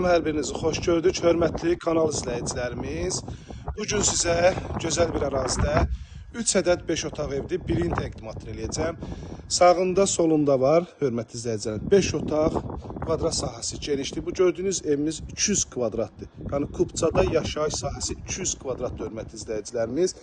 Hər birinizi xoş gördük, hörmətli kanal izləyicilərimiz. Bugün sizə gözəl bir ərazidə 3 ədəd 5 otaq evdir, birini təqdimatını eləyəcəm. Sağında, solunda var, hörmətli izləyicilərim, 5 otaq, kvadrat sahəsi genişdir. Bu gördüyünüz evimiz 200 kvadratdır. Yəni Kupçada yaşayış sahəsi 200 kvadratdır, hörmətli izləyicilərimiz.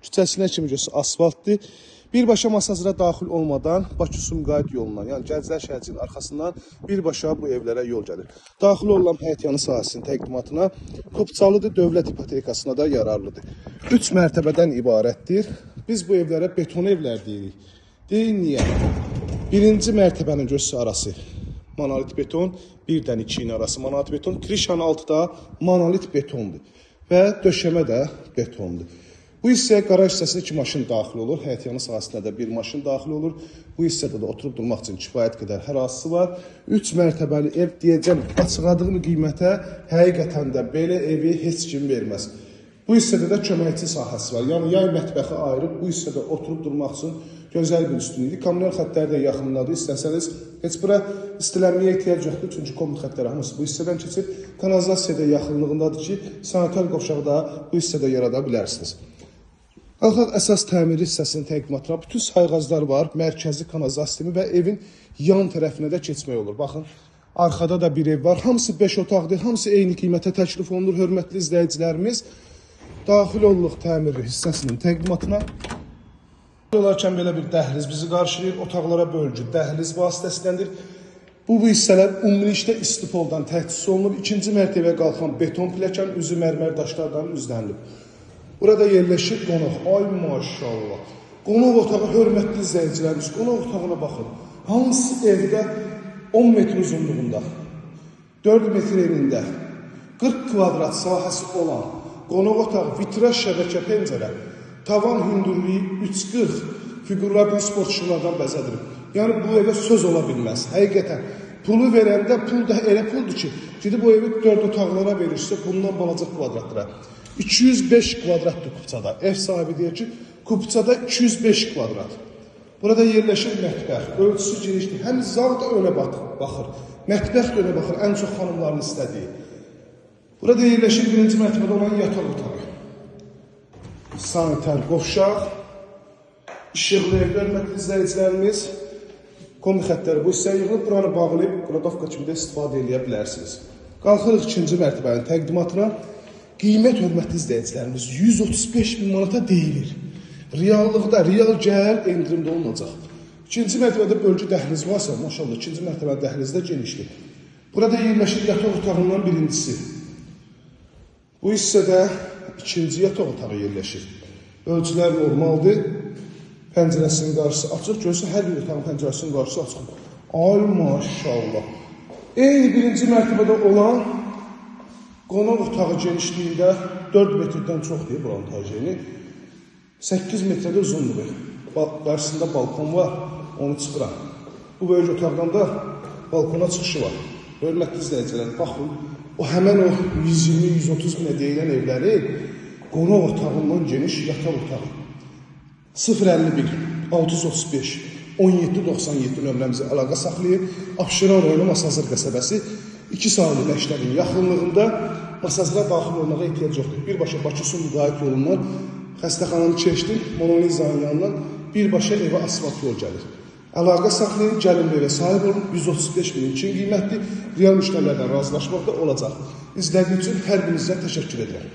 Küçəsinə kimi göstər, asfaltdır. Birbaşa Masazıra daxil olmadan Bakı-Sumqayıt yolundan, yəni Gənclər şəhərcinin arxasından birbaşa bu evlərə yol gəlir. Daxil olan həyətyanı sahəsinin təqdimatına Kupçalıdır, dövlət ipotekasına da yararlıdır. 3 mərtəbədən ibarətdir. Biz bu evlərə beton evlər deyirik. Deyin niyə? Birinci mərtəbənin göz arası monolit beton, birdən 2-nin arası monolit beton, krişanın altı da monolit betondur və döşəmə də betondur. Bu hissəyə qaraj hissəsinə 2 maşın daxil olur, həyətyanı sahəsinə də 1 maşın daxil olur. Bu hissədə də oturub durmaq üçün kifayət qədər ərazisi var. 3 mərtəbəli ev deyəcəm, açıqladığım qiymətə həqiqətən də belə evi heç kim verməz. Bu hissədə də köməkçi sahəsi var, yəni yay mətbəxi ayırıb bu hissədə oturub durmaq üçün gözəl bir üstünlükdir. Kommunal xəttləri də yaxınladır, istəsəniz heç bura istilənməyə ehtiyac yoxdur, çünki kommunal xəttləri hamısı bu hissədən keçib. Kanalizasiya da yaxınlığındadır ki, sanitar qovşağı da bu hissədə yarada bilərsiniz. Qalxaq əsas təmiri hissəsinin təqdimatına bütün sayğaclar var, mərkəzi kanalizasiya sistemi və evin yan tərəfinə də keçmək olur. Baxın, arxada da bir ev var, hamısı 5 otaqdır, hamısı eyni qiymətə təklif olunur, hörmətli izləyicilərimiz. Daxil oluruq təmiri hissəsinin təqdimatına. Olarkən belə bir dəhliz bizi qarşılayır, otaqlara bölgü dəhliz vasitəsindəndir. Bu hissələr ümumilikdə istifoldan təchiz olunub, ikinci mərtəbəyə qalxan beton pilləkən üzü mərmər daşlardan üzlənilib. Burada yerləşir qonaq. Ay maşallah. Qonaq otağı, hörmətli izləyicilərimiz, qonaq otağına baxın. Hansı evdə 10 metr uzunluğunda, 4 metr enində, 40 kvadrat sahəsi olan qonaq otağı, vitraj şəbəkə pəncərə, tavan hündürlüyü 340 figurlardan, sport işıqlardan bəzədilir. Yəni bu evə söz ola bilməz. Həqiqətən, pulu verəndə pul da elə puldur ki, gidib bu evi 4 otaqlara verirsə, bundan balaca kvadratlara. 205 kvadratdır Kupçada. Ev sahibi deyir ki, Kupçada 205 kvadrat. Burada yerləşir mətbəx. Ölçüsü genişdir. Həm zal da önə baxır. Mətbəx də önə baxır. Ən çox xanımların istədiyi. Burada yerləşir birinci mərtəbədə olan yataq otağı. Sanitar qovşaq. İşıqlı ev, hörmətli izləyicilərimiz. Kombi xəttləri bu hissəyə yığılıb. Buranı bağlayıb, qradovka kimi də istifadə edə bilərsiniz. Qalxırıq ikinci mərtəbənin təqdimatına. Qiymət, hörmətli izləyicilərimiz, 135 bin manata deyilir. Reallıqda, real gəl endirimdə olunacaq. İkinci mərtəbədə bölgü dəhliz varsa, maşallah, ikinci mərtəbədə dəhlizdə genişdir. Burada yerləşir yataq otağından birincisi. Bu hissədə ikinci yataq otağı yerləşir. Ölçülər normaldır. Pəncərəsinin qarşısı açıq. Görürsə, hər bir otağın pəncərəsinin qarşısı açıq. Ay maşallah. Eyni birinci mərtəbədə olan qonaq otağı genişliyində 4 metrdən çox deyir buranın təcini. 8 metrədə uzunluğu. Qarşısında balkon var, onu çıxıram. Bu böyük otaqdan da balkona çıxışı var. Hörmətli izləyicilər, baxın, o həmən o 120-130 minə deyilən evləri qonaq otağından geniş yataq otağı. 051 635 1797 nömrəmizi əlaqə saxlayıb, Abşeron rayonu Masazır qəsəbəsi 2 saniyə məktəbin yaxınlığında Masazıra daxil olmağa ehtiyac yoxdur. Birbaşa Bakı-Sumqayıt yolundan xəstəxananı keçdim, Monolizanın yanından birbaşa evə asfalt yol gəlir. Əlaqə saxlayın, gəlin evə sahib olun, 135 bin üçün qiymətli, real müştərilərdən razılaşmaqda olacaq. İzlədiyiniz üçün hər birinizə təşəkkür edirəm.